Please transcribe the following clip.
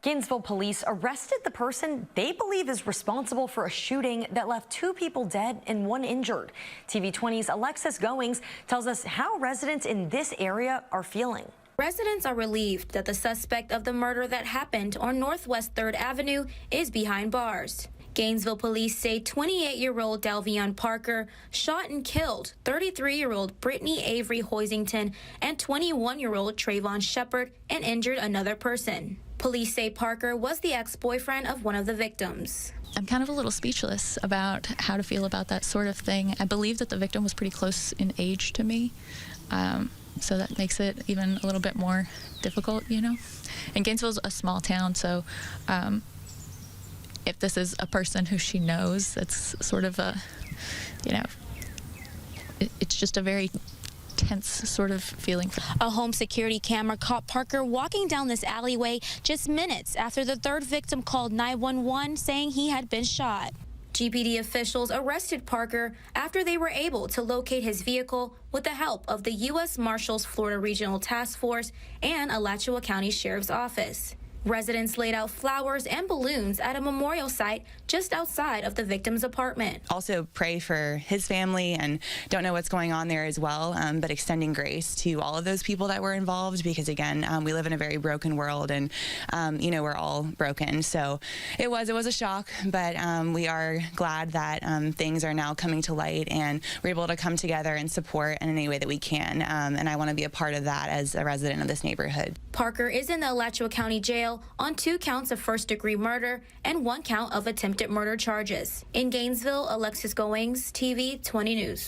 Gainesville police arrested the person they believe is responsible for a shooting that left 2 people dead and 1 injured. TV 20's Alexis Goings tells us how residents in this area are feeling. Residents are relieved that the suspect of the murder that happened on Northwest 3rd Avenue is behind bars. Gainesville police say 28-year-old Dallvion Parker shot and killed 33-year-old Brittany Avery-Hoisington and 21-year-old Trayvon Sheppard and injured another person. Police say Parker was the ex-boyfriend of one of the victims. I'm kind of a little speechless about how to feel about that sort of thing. I believe that the victim was pretty close in age to me, so that makes it even a little bit more difficult, you know. And Gainesville's a small town, so if this is a person who she knows, it's sort of a, you know, it's just a very tense sort of feeling. A home security camera caught Parker walking down this alleyway just minutes after the 3rd victim called 911 saying he had been shot. GPD officials arrested Parker after they were able to locate his vehicle with the help of the U.S. Marshals Florida Regional Task Force and Alachua County Sheriff's Office. Residents laid out flowers and balloons at a memorial site just outside of the victim's apartment. Also pray for his family and don't know what's going on there as well, but extending grace to all of those people that were involved because, again, we live in a very broken world and, you know, we're all broken. So it was a shock, but we are glad that things are now coming to light and we're able to come together and support in any way that we can. And I want to be a part of that as a resident of this neighborhood. Parker is in the Alachua County Jail on 2 counts of first-degree murder and 1 count of attempted murder charges. In Gainesville, Alexis Goings, TV 20 News.